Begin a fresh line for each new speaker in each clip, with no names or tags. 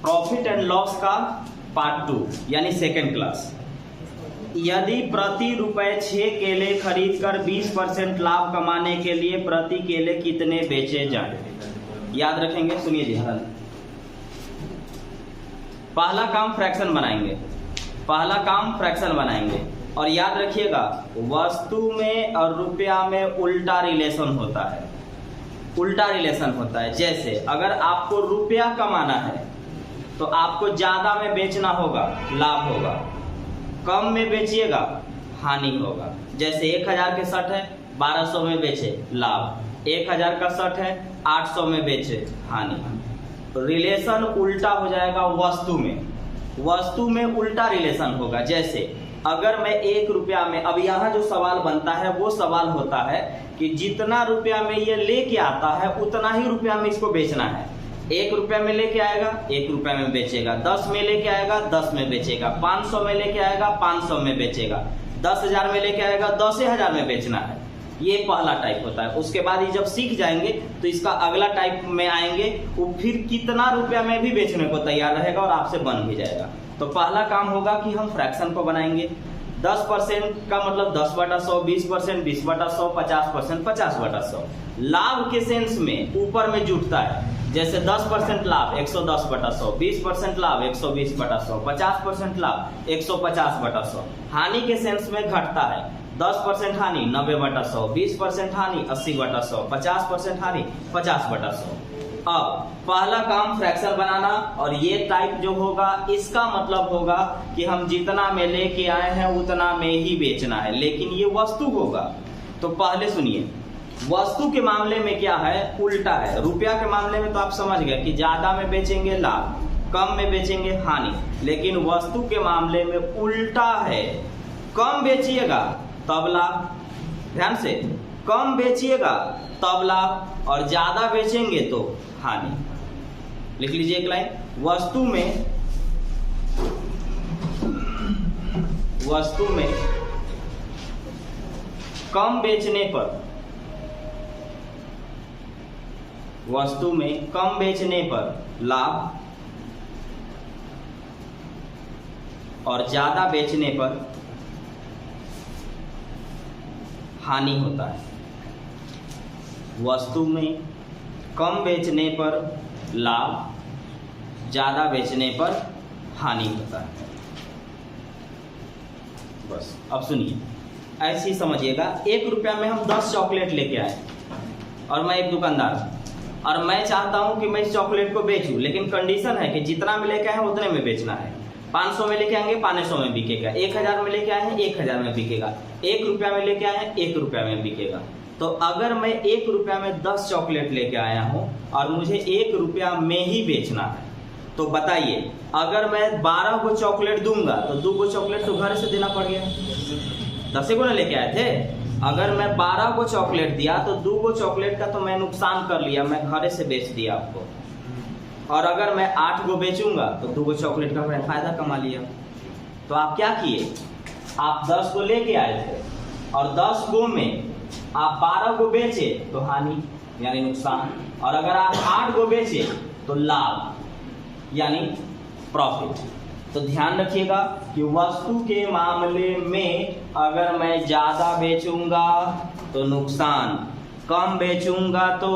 Profit and loss का part 2 यानी second class. यदि प्रति रुपए 6 केले खरीदकर 20% लाभ कमाने के लिए प्रति केले कितने बेचे जाएं? याद रखेंगे, सुनिए जी। पहला काम फ्रैक्शन बनाएंगे और याद रखिएगा वस्तु में और रुपया में उल्टा रिलेशन होता है। जैसे अगर आपको रुपया कमाना है तो आपको ज्यादा में बेचना होगा, लाभ होगा। कम में बेचिएगा, हानि होगा। जैसे 1000 के शर्ट है 1200 में बेचे, लाभ। 1000 का शर्ट है 800 में बेचे, हानि। रिलेशन उल्टा हो जाएगा वस्तु में उल्टा रिलेशन होगा। जैसे अगर मैं 1 रुपया में, अब यहाँ जो सवाल बनता है वो सवाल होता है कि जितना रुपया में ये लेके आता है उतना ही रुपया में इसको बेचना है। 1 रुपया में लेके आएगा 1 रुपया में बेचेगा, 10 में लेके आएगा 10 में बेचेगा, 500 में लेके आएगा 500 में बेचेगा, 10,000 में लेके आएगा 10,000 में बेचना है। ये पहला टाइप होता है। उसके बाद ये जब सीख जाएंगे तो इसका अगला टाइप में आएंगे, वो फिर कितना रुपया में भी बेचने को तैयार रहेगा और आपसे बन भी जाएगा। तो पहला काम होगा कि हम फ्रैक्शन को बनाएंगे। 10% का मतलब 10/100, 20% 20/100, 50% 50/100। लाभ के सेंस में ऊपर में जुटता है। जैसे 10% लाभ 110/100, 20% लाभ 120/100, 50% लाभ 150/100। हानि के सेंस में घटता है। 10% हानि 90/100, 20% हानि 80/100, 50% हानि 50/100। अब पहला काम फ्रैक्शन बनाना, और ये टाइप जो होगा इसका मतलब होगा कि हम जितना में लेके आए हैं उतना में ही बेचना है, लेकिन ये वस्तु होगा। तो पहले सुनिए, वस्तु के मामले में क्या है, उल्टा है। रुपया के मामले में तो आप समझ गए कि ज्यादा में बेचेंगे लाभ, कम में बेचेंगे हानि। लेकिन वस्तु के मामले में उल्टा है। कम बेचिएगा तब लाभ, ध्यान से, कम बेचिएगा तब लाभ, और ज्यादा बेचेंगे तो हानि। लिख लीजिए एक लाइन, वस्तु में कम बेचने पर लाभ और ज्यादा बेचने पर हानि होता है। वस्तु में कम बेचने पर लाभ, ज्यादा बेचने पर हानि होता है। बस अब सुनिए, ऐसे ही समझिएगा। 1 रुपया में हम 10 चॉकलेट लेके आए और मैं एक दुकानदार हूं और मैं चाहता हूं कि मैं इस चॉकलेट को बेचूं, लेकिन कंडीशन है कि जितना में लेके आए हैं उतने में बेचना है। 500 में लेके आएंगे 500 में बिकेगा, 1000 में लेके आए हैं 1000 में बिकेगा, 1 रुपया में लेके आए हैं 1 रुपया में बिकेगा। तो अगर मैं 1 रुपया में 10 चॉकलेट लेके आया हूं और मुझे 1 रुपया में ही बेचना है, तो बताइए अगर मैं 12 को चॉकलेट दूंगा तो 2 को चॉकलेट तो घर से देना पड़ गया, 10 को ना लेके आए थे। अगर मैं 12 को चॉकलेट दिया तो 2 को चॉकलेट का तो मैं नुकसान कर लिया, मैं घर से बेच दिया आपको। और अगर मैं 8 को बेचूंगा तो 2 को चॉकलेट का मैं फायदा कमा लिया। तो आप क्या किए, आप 10 को लेके आए थे और 10 को में आप 12 को बेचे तो हानि यानी नुकसान, और अगर आप 8 को बेचे तो लाभ यानी प्रॉफिट। तो ध्यान रखिएगा कि वस्तु के मामले में अगर मैं ज्यादा बेचूंगा तो नुकसान, कम बेचूंगा तो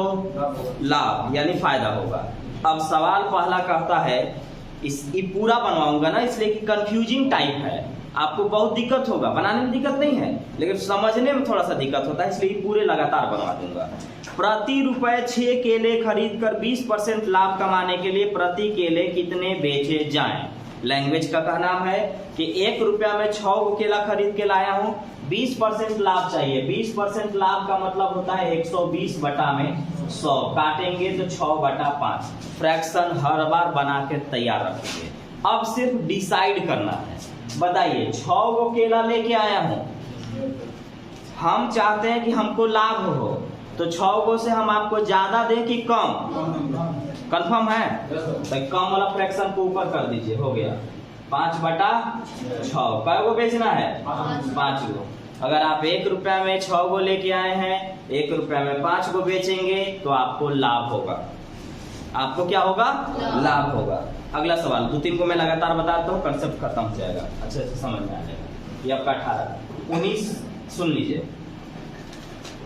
लाभ यानी फायदा होगा। अब सवाल पहला कहता है, ये पूरा बनवाऊंगा ना इसलिए कि कंफ्यूजिंग टाइप है, आपको बहुत दिक्कत होगा। बनाने में दिक्कत नहीं है लेकिन समझने में थोड़ा सा दिक्कत होता है, इसलिए पूरे लगातार बनवा दूंगा। प्रति रुपए 6 केले खरीदकर 20% लाभ कमाने के लिए प्रति केले कितने बेचे जाएं? लैंग्वेज का कहना है कि 1 रुपया में 6 को केला खरीद के लाया हूं, 20% लाभ चाहिए। 20% लाभ का मतलब होता है 120/100, काटेंगे तो 6/5। फ्रैक्शन हर बार बना के तैयार रखेंगे। अब सिर्फ डिसाइड करना है, बताइए 6 को केला लेके आया हूं, हम चाहते हैं कि हमको लाभ हो, तो 6 को से हम आपको ज्यादा दें कि कम? कंफर्म है? तो कम वाला फ्रैक्शन को ऊपर कर दीजिए, हो गया 5/6। कै को बेचना है? 5 को। अगर आप 1 रुपया में 6 को लेके आए हैं, 1 रुपया में 5 को बेचेंगे तो आपको लाभ होगा। आपको क्या होगा? लाभ होगा। अगला सवाल 2-3 को मैं लगातार बताता हूँ, कंसेप्ट खत्म हो जाएगा, अच्छे से समझ में आ जाएगा। ये आपका 18 19 सुन लीजिए।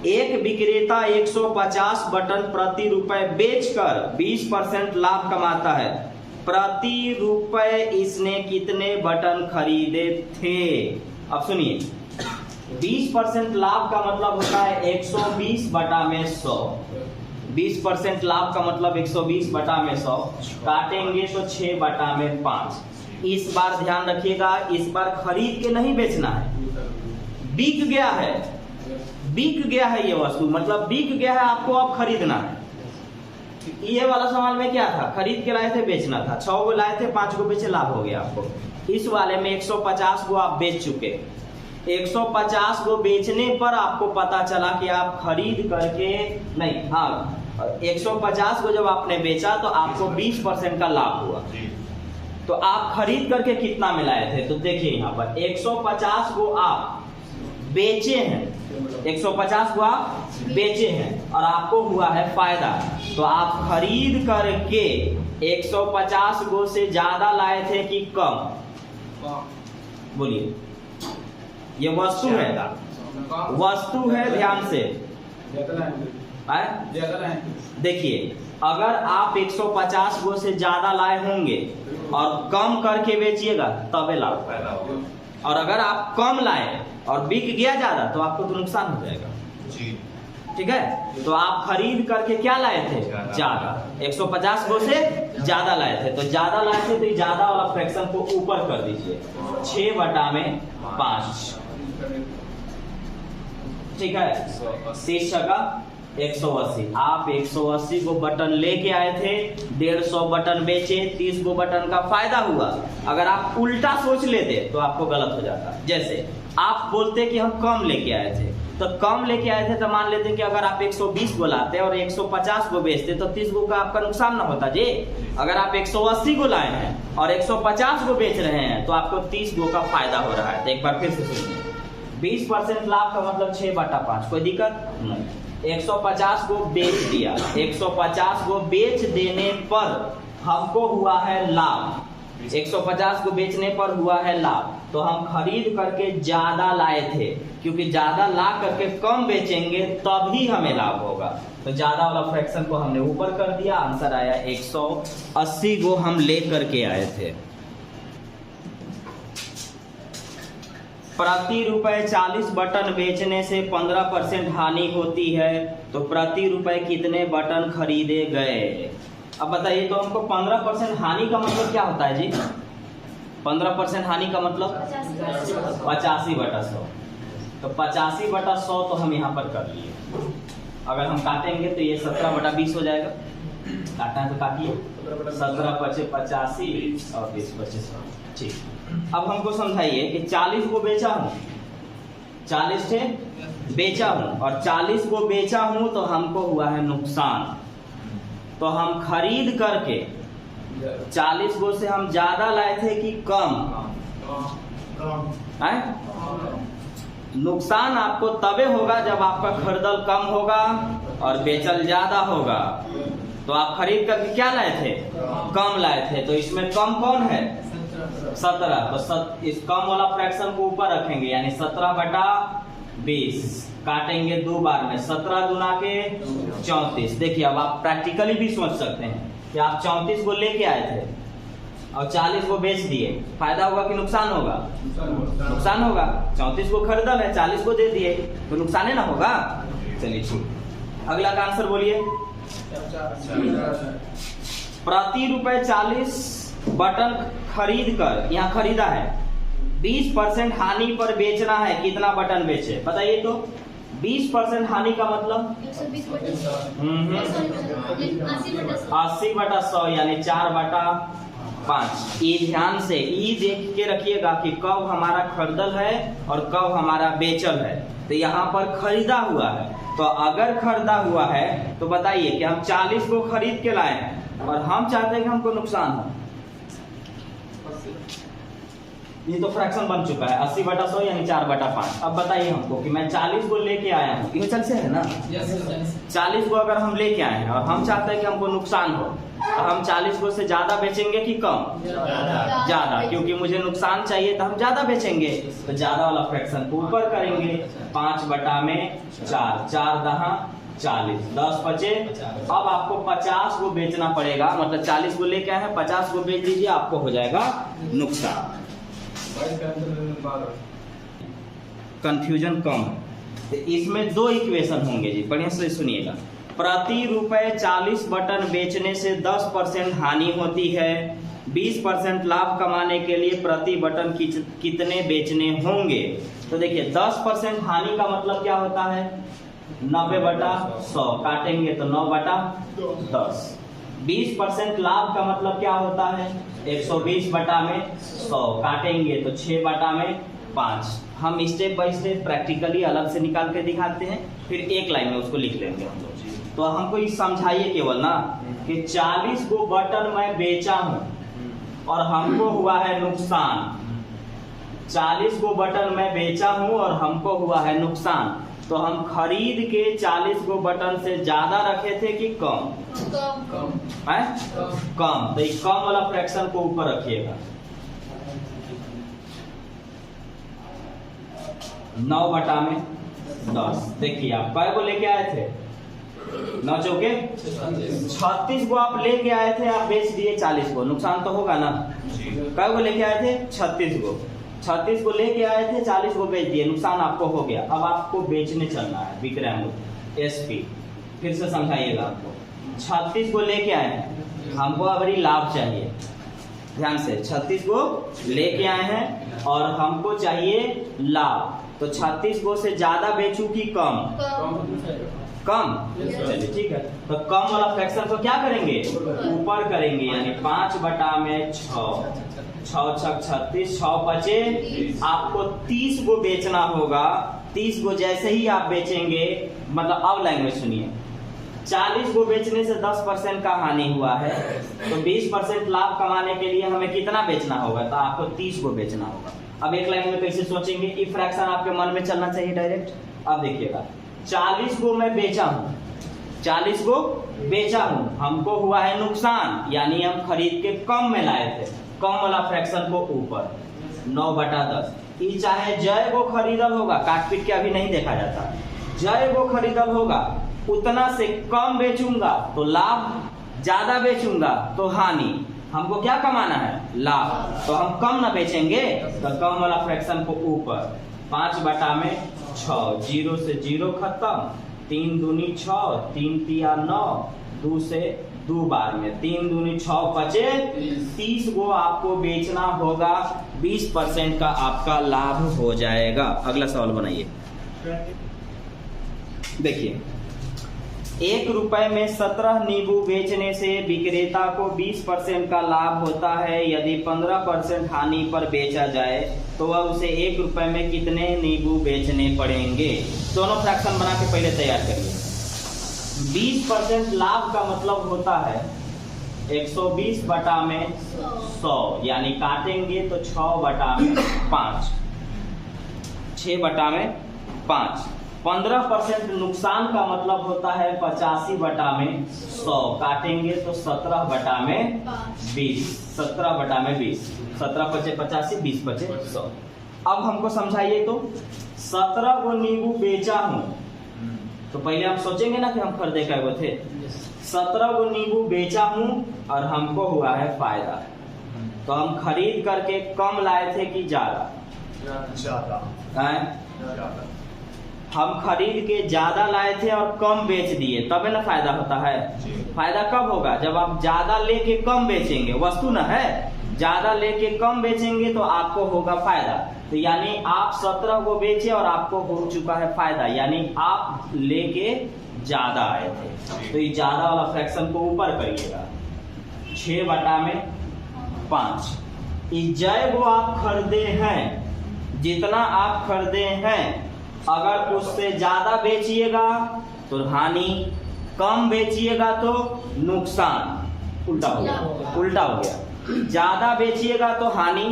एक विक्रेता 150 बटन प्रति रुपए बेचकर 20% लाभ कमाता है। प्रति रुपए इसने कितने बटन खरीदे थे? अब सुनिए, 20% लाभ का मतलब होता है 120 बटा में 100। 20% लाभ का मतलब 120 बटा में 100, काटेंगे तो 6 बटा में 5। इस बार ध्यान रखिएगा, इस बार खरीद के नहीं बेचना है, बिक गया है, बिक गया है ये वस्तु, मतलब बिक गया है, आपको अब खरीदना है। ये वाला सवाल में क्या था? खरीद के लाए थे, बेचना था। 6 को लाए थे, 5 को बेचे, लाभ हो गया आपको। इस वाले में 150 को आप बेच चुके। 150 को बेचने पर आपको पता चला कि आप खरीद करके नहीं, हाँ 150 को जब आपने बेचा तो आपको 20% का लाभ हुआ। तो आप खरीद करके कितना में लाए थे? तो देखिए यहाँ पर 150 को आप बेचे हैं, 150 को आप बेचे हैं और आपको हुआ है फायदा। तो आप खरीद करके 150 गो से ज्यादा लाए थे कि कम? बोलिए, ये वस्तु है, वस्तु है, ध्यान से देखिए। अगर आप 150 गो से ज्यादा लाए होंगे और कम करके बेचिएगा तबे लाभ फायदा होगा, और अगर आप कम लाए और बिक गया ज्यादा तो आपको तो नुकसान हो जाएगा जी। ठीक है, तो आप खरीद करके क्या लाए थे? ज्यादा। 150 गो से ज्यादा लाए थे, तो ज्यादा लाए थे तो ज्यादा वाला फ्रैक्शन को ऊपर कर दीजिए, 6 बटा में 5। ठीक है, 30 का 180। आप 180 को बटन लेके आए थे, 150 बटन बेचे, 30 को बटन का फायदा हुआ। अगर आप उल्टा सोच लेते तो आपको गलत हो जाता। जैसे आप बोलते कि हम कम लेके आए थे, तो कम लेके आए थे तो मान लेते कि अगर आप 120 को लाते और 150 को बेचते तो 30 गो का आपका नुकसान ना होता जी। अगर आप 180 को लाए हैं और 150 को बेच रहे हैं तो आपको 30 गो का फायदा हो रहा है। तो एक बार फिर से सुनिए, 20% लाभ का मतलब 6 बटा 5, कोई दिक्कत नहीं। 150 को बेच दिया, 150 को बेच देने पर हमको हुआ है लाभ, 150 को बेचने पर हुआ है लाभ। तो हम खरीद करके ज्यादा लाए थे, क्योंकि ज्यादा ला करके कम बेचेंगे तभी हमें लाभ होगा। तो ज्यादा वाला फ्रैक्शन को हमने ऊपर कर दिया, आंसर आया 180 को हम ले करके आए थे। प्रति रुपए 40 बटन बेचने से 15% हानि होती है, तो प्रति रुपए कितने बटन खरीदे गए? अब बताइए, तो हमको 15% हानि का मतलब क्या होता है जी? 15% हानि का मतलब 85 बटा 100। तो 85 बटा 100 तो हम यहाँ पर कर लिए। अगर हम काटेंगे तो ये 17 बटा 20 हो जाएगा। काटना है तो काटिए, 17 × 85 और 20 × 25। ठीक, अब हमको समझाइए कि 40 को बेचा हूँ, 40 से बेचा हूँ और 40 को बेचा हूँ तो हमको हुआ है नुकसान। तो हम खरीद करके 40 गो से हम ज्यादा लाए थे कि कम? नुकसान आपको तबे होगा जब आपका खरीदल कम होगा और बेचल ज्यादा होगा। तो आप खरीद करके क्या लाए थे? कम लाए थे। तो इसमें कम कौन है? 17। तो इस कम वाला फ्रैक्शन को ऊपर रखेंगे, यानी 17 बटा 20। काटेंगे 2 बार में, 17 दूना के 34। देखिए, अब आप प्रैक्टिकली भी सोच सकते हैं कि आप 34 को लेके आए थे और 40 को बेच दिए, फायदा होगा कि नुकसान होगा? नुकसान होगा। 34 को खरीदल है, 40 को दे दिए, तो नुकसान है ना होगा। चलिए ठीक, अगला का आंसर बोलिए। प्रति रुपए 40 बटन खरीद कर, यहाँ खरीदा है, 20% हानि पर बेचना है, कितना बटन बेचे बताइए? तो 20% हानि का मतलब 80 बटा 100 यानी 4 बटा 5। ये ध्यान से ई देख के रखिएगा कि कब हमारा खरीदल है और कब हमारा बेचल है। तो यहाँ पर खरीदा हुआ है, तो अगर खरीदा हुआ है तो बताइए कि हम 40 को खरीद के लाए हैं और हम चाहते हैं कि हमको नुकसान हो। ये तो फ्रैक्शन बन चुका है 80/100 यानी 4/5। अब बताइए हमको कि मैं 40 को लेके आया हूँ, ये चल से है ना। 40 को अगर हम लेके आए हैं और हम चाहते हैं कि हमको नुकसान हो, तो हम 40 को से ज्यादा बेचेंगे कि कम? ज्यादा, क्योंकि मुझे नुकसान चाहिए तो हम ज्यादा बेचेंगे। तो ज्यादा वाला फ्रैक्शन को ऊपर करेंगे, 5/4, 4 40, 10 बचे। अब आपको 50 को बेचना पड़ेगा, मतलब 40 को लेके आए हैं, 50 को बेच दीजिए, आपको हो जाएगा नुकसान। कंफ्यूजन कम है। तो इसमें दो इक्वेशन होंगे जी, बढ़िया से सुनिएगा। प्रति रुपए 40 बटन बेचने से 10% हानि होती है। 20% लाभ कमाने के लिए प्रति बटन कितने बेचने होंगे? तो देखिए 10% हानि का मतलब क्या होता है? 90/100 काटेंगे तो 9/10। 20% लाभ का मतलब क्या होता है? 120/100 काटेंगे तो 6/5। हम स्टेप बाय स्टेप प्रैक्टिकली अलग से निकाल के दिखाते हैं, फिर एक लाइन में उसको लिख लेंगे हम लोग। तो हमको ये समझाइए केवल ना कि 40 को बटन मैं बेचा हूं और हमको हुआ है नुकसान। 40 को बटन मैं बेचा हूं और हमको हुआ है नुकसान, तो हम खरीद के 40 को बटन से ज्यादा रखे थे कि कम? कम। तो इस कम वाला फ्रैक्शन को ऊपर रखिएगा। 9/10। देखिए आप कै को लेके आए थे? 9 चौके 36 को आप लेके आए थे, आप बेच दिए 40 को, नुकसान तो होगा ना। कै को लेके आए थे? 36 को लेके आए थे, 40 को बेच दिए, नुकसान आपको हो गया। अब आपको बेचने चलना है, विक्रय मूल्य SP। फिर से समझाइएगा आपको। 36 को लेके आए हैं, हमको अभी लाभ चाहिए। ध्यान से, 36 को लेके आए हैं और हमको चाहिए लाभ। तो 36 को से ज्यादा बेचूं कि कम? कम। चलिए ठीक है, तो कम वाला फ्रैक्शन को क्या करेंगे? ऊपर करेंगे, यानी 5/6। 6 छक 36, 6 बचे। आपको 30 को बेचना होगा। 30 को जैसे ही आप बेचेंगे, मतलब अब लैंग्वेज सुनिए, 40 को बेचने से 10% का हानि हुआ है, तो 20% लाभ कमाने के लिए हमें कितना बेचना होगा? तो आपको 30 को बेचना होगा। अब एक लाइन में कैसे सोचेंगे? ये फ्रैक्शन आपके मन में चलना चाहिए डायरेक्ट। अब देखिएगा, 40 को मैं बेचा हूं, 40 को बेचा हूं, हमको हुआ है नुकसान, यानी हम खरीद के कम में लाए थे। कम वाला फ्रैक्शन को ऊपर, 9/10। ये चाहे जय को खरीदल होगा, काट पीट के अभी नहीं देखा जाता, जय को खरीदल होगा, उतना से कम बेचूंगा तो लाभ, ज्यादा बेचूंगा तो हानि। हमको क्या कमाना है? लाभ। तो हम कम ना बेचेंगे, तो कम वाला फ्रैक्शन को ऊपर, 5/6। 0 से 0 खत्म, 3 दूनी 6, 3 तिया 9, 2 से 2 बार में 3 दूनी 6 बचे। 30 को आपको बेचना होगा, 20% का आपका लाभ हो जाएगा। अगला सवाल बनाइए। देखिए, 1 रुपए में 17 नींबू बेचने से विक्रेता को 20% का लाभ होता है। यदि 15% हानि पर बेचा जाए तो वह उसे 1 रुपए में कितने नींबू बेचने पड़ेंगे? दोनों फ्रैक्शन बना के पहले तैयार करिए। 20% लाभ का मतलब होता है 120/100, यानी काटेंगे तो 6/5, 6/5। 15% नुकसान का मतलब होता है 85/100, काटेंगे तो 17/20, 17/20। 17 बचे 85, 20 बचे 100। अब हमको समझाइए तो, 17 को नींबू बेचा हूं, तो पहले हम सोचेंगे ना कि हम खरीदे क्या थे। 17 को नींबू बेचा हूं और हमको हुआ है फायदा, तो हम खरीद करके कम लाए थे कि ज्यादा? हम खरीद के ज्यादा लाए थे और कम बेच दिए, तबे ना फायदा होता है। फायदा कब होगा? जब आप ज्यादा लेके कम बेचेंगे, वस्तु ना है, ज्यादा लेके कम बेचेंगे तो आपको होगा फायदा। तो यानी आप 17 को बेचे और आपको हो चुका है फायदा, यानी आप लेके ज्यादा आए थे। तो ये ज्यादा वाला फ्रैक्शन को ऊपर करिएगा, 6/5। जय वो आप खरीदे हैं, जितना आप खरीदे हैं, अगर उससे ज्यादा बेचिएगा तो हानि, कम बेचिएगा तो नुकसान। उल्टा हो गया, उल्टा हो गया। ज्यादा बेचिएगा तो हानि,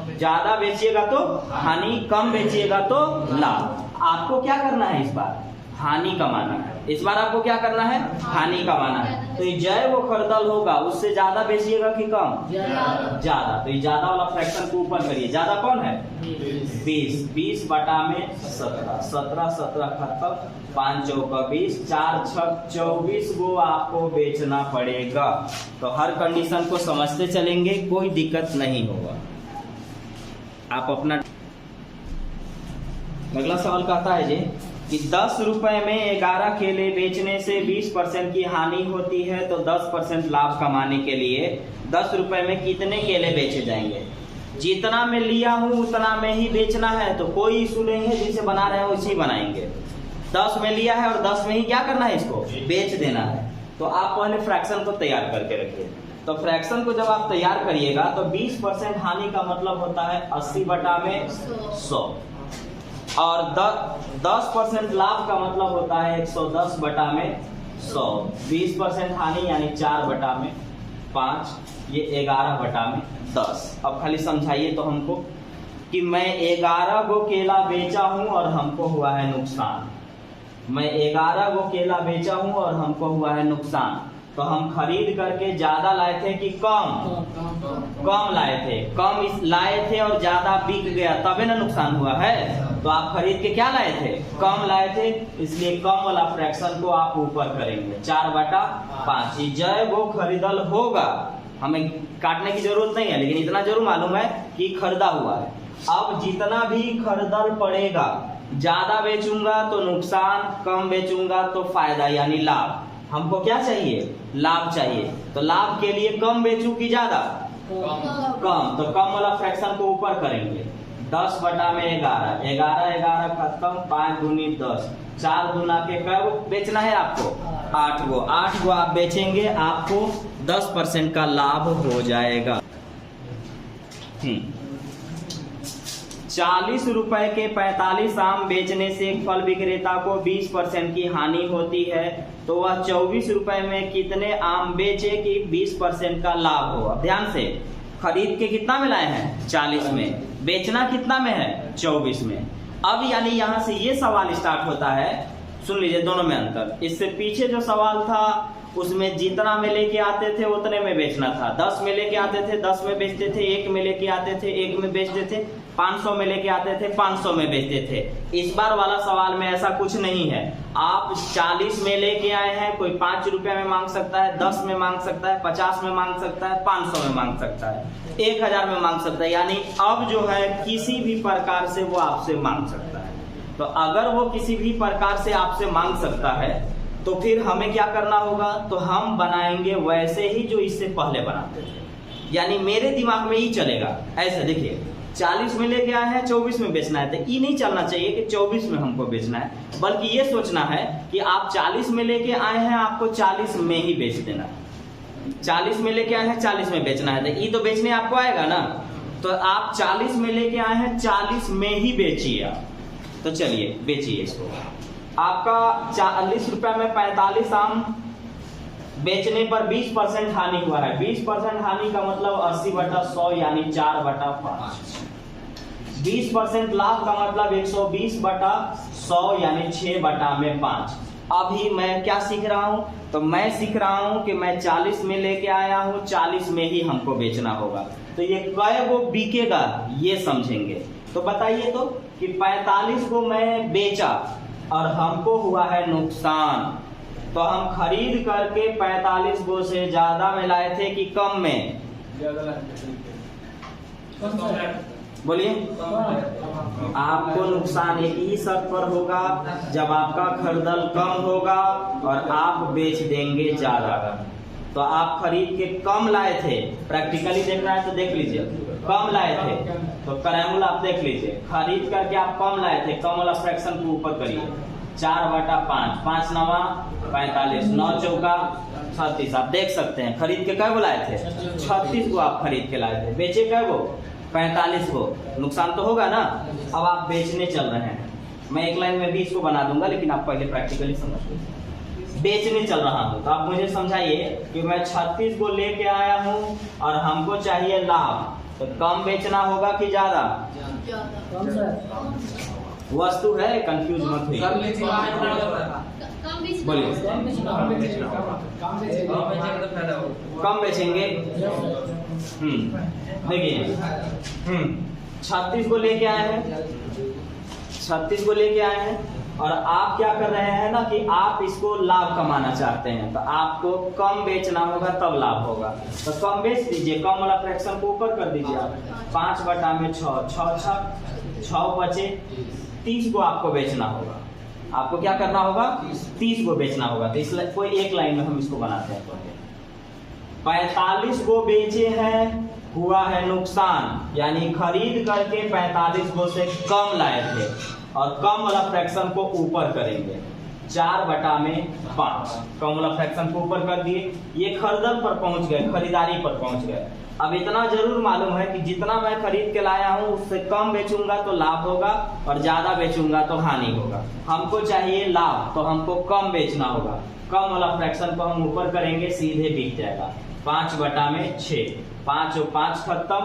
ज्यादा बेचिएगा तो हानि, कम बेचिएगा तो लाभ। आपको क्या करना है इस बार? हानि कमाना है। इस बार आपको क्या करना है? हानि कमाना है। तो ये जय वो खरदल होगा, उससे ज्यादा बेचिएगा कि कम? ज्यादा। तो ये ज्यादा वाला फ्रैक्शन को ऊपर करिए। ज्यादा कौन है? 20। 20 बटा में 17, 17 17 खत्म, 5 चौका 20, 4 छक 24 वो आपको बेचना पड़ेगा। तो हर कंडीशन को समझते चलेंगे, कोई दिक्कत नहीं होगा। आप अपना अगला सवाल कहता है जी कि 10 रुपए में 11 केले बेचने से 20% की हानि होती है, तो 10% लाभ कमाने के लिए 10 रुपए में कितने केले बेचे जाएंगे? जितना मैं लिया हूं उतना में ही बेचना है, तो कोई इशू नहीं है, जिसे बना रहे हैं उसी बनाएंगे। 10 में लिया है और 10 में ही क्या करना है? इसको बेच देना है। तो आप पहले फ्रैक्शन को तैयार करके रखिए। तो फ्रैक्शन को जब आप तैयार करिएगा तो 20% हानि का मतलब होता है 80 बटा में 100, और 10% लाभ का मतलब होता है 110 बटा में 100। 20% हानि यानी 4 बटा में 5, ये 11 बटा में 10। अब खाली समझाइए तो हमको कि मैं 11 गो केला बेचा हूं और हमको हुआ है नुकसान। मैं 11 गो केला बेचा हूं और हमको हुआ है नुकसान। तो हम खरीद करके ज्यादा लाए थे कि कम? कम लाए थे। कम लाए थे और ज्यादा बिक गया, तबे ना नुकसान हुआ है। तो आप खरीद के क्या लाए थे? कम लाए थे, इसलिए कम वाला फ्रैक्शन को आप ऊपर करेंगे। 4 बटा 5। जय वो खरीदल होगा, हमें काटने की जरूरत नहीं है, लेकिन इतना जरूर मालूम है कि खरीदा हुआ है। अब जितना भी खरीदल पड़ेगा, ज्यादा बेचूंगा तो नुकसान, कम बेचूंगा तो फायदा यानी लाभ। हमको क्या चाहिए? लाभ चाहिए। तो लाभ के लिए कम बेचूं कि ज्यादा? कम। तो कम वाला फ्रैक्शन को ऊपर करेंगे। 10 बटा में 11, 11 11 खत्म, 5 दूनी 10, 4 दूना के कब बेचना है आपको? 8 गो। 8 गो आप बेचेंगे, आपको 10% का लाभ हो जाएगा। 40 रुपए के 45 आम बेचने से फल विक्रेता को 20% की हानि होती है, तो वह 24 रुपए में कितने आम बेचे कि 20% का लाभ हो? ध्यान से, खरीद के कितना में लाए हैं? 40 में। बेचना कितना में है? 24 में। अब यानी यहां से ये सवाल स्टार्ट होता है, सुन लीजिए दोनों में अंतर। इससे पीछे जो सवाल था उसमें जितना में लेके आते थे उतने में बेचना था। 10 में लेके आते थे 10 में बेचते थे, 1 में लेके आते थे 1 में बेचते थे, 500 में लेके आते थे 500 में बेचते थे। इस बार वाला सवाल में ऐसा कुछ नहीं है। आप 40 में लेके आए हैं, कोई 5 रुपए में मांग सकता है, 10 में मांग सकता है, 50 में मांग सकता है, 500 में मांग सकता है, 1000 में मांग सकता है। यानी अब जो है किसी भी प्रकार से वो आपसे मांग सकता है। तो अगर वो किसी भी प्रकार से आपसे मांग सकता है तो फिर हमें क्या करना होगा? तो हम बनाएंगे वैसे ही जो इससे पहले बनाते थे। यानी मेरे दिमाग में ही चलेगा ऐसे। देखिए 40 में लेके आए हैं, 24 में बेचना है, तो ये नहीं चलना चाहिए कि 24 में हमको बेचना है, बल्कि ये सोचना है कि आप 40 में लेके आए हैं, आपको 40 में ही बेच देना है। 40 में लेके आए हैं 40 में बेचना है, तो ये तो बेचने आपको आएगा ना। तो आप 40 में लेके आए हैं, 40 में ही बेचिए आप। तो चलिए बेचिए इसको। आपका 40 रुपए में 45 आम बेचने पर 20% हानि हुआ है। 20% हानि का मतलब 80 बटा 100 यानी 4 बटा 5। 20% लाभ का मतलब 120 बटा 100 यानी 6 बटा में 5। अभी मैं क्या सीख रहा हूं? तो मैं सीख रहा हूं कि मैं 40 में लेके आया हूं, 40 में ही हमको बेचना होगा। तो ये कै वो बिकेगा ये समझेंगे। तो बताइए तो कि 45 को मैं बेचा और हमको हुआ है नुकसान, तो हम खरीद करके 45 गो से ज्यादा में लाए थे कि कम में? बोलिए। आपको नुकसान एक ही शर्त पर होगा, जब आपका खरीदल कम होगा और आप बेच देंगे ज्यादा। तो आप खरीद के कम लाए थे, प्रैक्टिकली देखना है तो देख लीजिए, कम लाए थे तो कैरेमुल आप देख लीजिए, खरीद करके आप कम लाए थे, कम वाला फ्रैक्शन को ऊपर करिए। 4 बटा 5, 5 नवा 45, 9 चौका 36। आप देख सकते हैं खरीद के कै गो लाए थे? 36 को आप खरीद के लाए थे। बेचे कै गो? 45 को। नुकसान तो होगा ना। अब आप बेचने चल रहे हैं। मैं एक लाइन में 20 को बना दूंगा, लेकिन आप पहले प्रैक्टिकली समझ लीजिए। बेचने चल रहा हूं तो आप मुझे समझाइए कि मैं 36 को लेके आया हूं और हमको चाहिए लाभ। तो कम बेचना होगा कि ज्यादा? वस्तु है, कंफ्यूज मत होइए। बोलिए। कम बेचेंगे। देखिए 36 को लेके आए हैं, 36 को लेके आए हैं और आप क्या कर रहे हैं ना कि आप इसको लाभ कमाना चाहते हैं, तो आपको कम बेचना होगा तब लाभ होगा। तो कम बेच दीजिए, कम वाला फ्रैक्शन को ऊपर कर दीजिए आप। 5/6, 6 बचे, 30 को आपको बेचना होगा। आपको क्या करना होगा? 30 को बेचना होगा। तो इसलिए कोई एक लाइन में हम इसको बनाते हैं। 45 को बेचे हैं, हुआ है नुकसान, यानी खरीद करके 45 को से कम लाए थे और कम वाला फ्रैक्शन को ऊपर करेंगे। 4/5 कम वाला फ्रैक्शन को ऊपर कर दिए। ये खरीदन पर पहुंच गए, खरीदारी पर पहुंच गए। अब इतना जरूर मालूम है कि जितना मैं खरीद के लाया हूं उससे कम बेचूंगा तो लाभ होगा और ज्यादा बेचूंगा तो हानि होगा। हमको चाहिए लाभ, तो हमको कम बेचना होगा। कम वाला फ्रैक्शन को हम ऊपर करेंगे, सीधे बिक जाएगा। 5/6, 5 और 5 खत्म,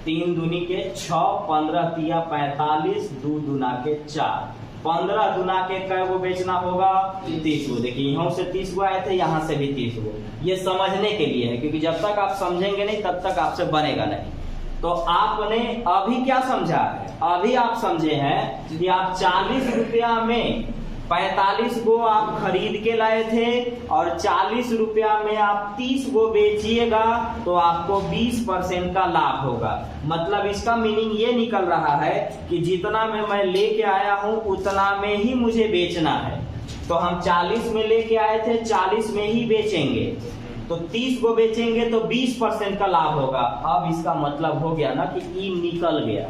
3 दूनी के 6, 15 तिया 45, 2 दूना के 4, 15 दूना के कै वो बेचना होगा? 30 को। देखिए यहाँ से 30 को आए थे, यहाँ से भी 30 को। ये समझने के लिए है, क्योंकि जब तक आप समझेंगे नहीं तब तक आपसे बनेगा नहीं। तो आपने अभी क्या समझा है? अभी आप समझे हैं कि आप 40 रुपया में 45 को आप खरीद के लाए थे और 40 रुपया में आप 30 को बेचिएगा तो आपको 20% का लाभ होगा। मतलब इसका मीनिंग ये निकल रहा है कि जितना में मैं लेके आया हूं उतना में ही मुझे बेचना है। तो हम 40 में लेके आए थे, 40 में ही बेचेंगे। तो 30 को बेचेंगे तो 20% का लाभ होगा। अब इसका मतलब हो गया ना कि ई निकल गया,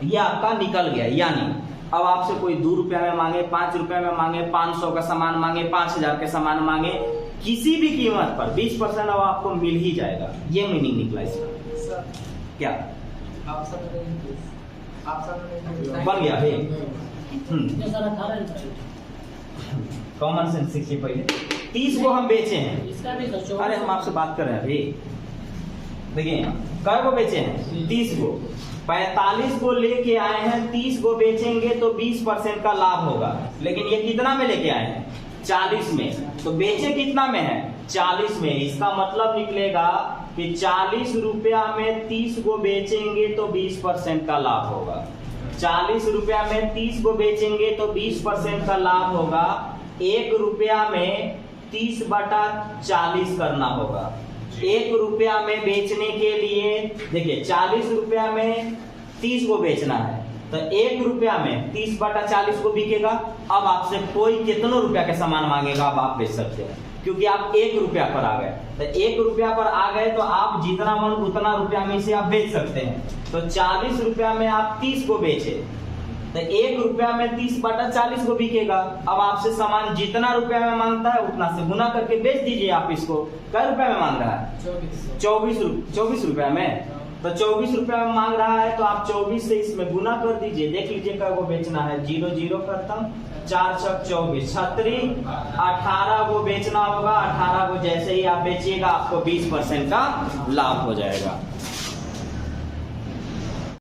ये आपका निकल गया। यानी अब आपसे कोई 2 रुपया में मांगे, 5 रुपया में मांगे, 500 का सामान मांगे, 5000 के सामान मांगे, किसी भी कीमत पर 20% अब आपको मिल ही जाएगा। ये मीनिंग निकला इसका। क्या बन गया है? कॉमन सेंस सीखिए पहले। 30 को हम बेचे हैं। अरे हम आपसे बात कर रहे हैं अभी। देखिए कै को बेचे हैं? 30 को। 45 को लेके आए हैं, 30 को बेचेंगे तो 20% का लाभ होगा। लेकिन ये कितना में लेके आए हैं? 40 में। तो बेचे कितना में है? 40 में। इसका मतलब निकलेगा कि 40 रुपया में 30 को बेचेंगे तो 20% का लाभ होगा। 40 रुपया में 30 को बेचेंगे तो 20% का लाभ होगा। 1 रुपया में 30/40 करना होगा। 1 रुपया में बेचने के लिए देखिए 40 रुपया में 30 को बेचना है, तो 1 रुपया में 30/40 को बिकेगा। अब आपसे कोई कितनों रुपया के सामान मांगेगा, अब आप बेच सकते हैं, क्योंकि आप 1 रुपया पर आ गए। तो 1 रुपया पर आ गए तो आप जितना मन उतना रुपया में से आप बेच सकते हैं। तो 40 रुपया में आप 30 को बेचे तो 1 रुपया में 30/40 को बिकेगा। अब आपसे सामान जितना रुपया में मांगता है उतना से गुना करके बेच दीजिए आप इसको। कै रुपया में मांग रहा है? 24 रुपया में। तो 24 रुपया में मांग रहा है तो आप 24 से इसमें गुना कर दीजिए। देख लीजिए कै को बेचना है? 0 0 खत्म, 4 6 24, 36, 18 को बेचना होगा। 18 को जैसे ही आप बेचिएगा आपको 20% का लाभ हो जाएगा।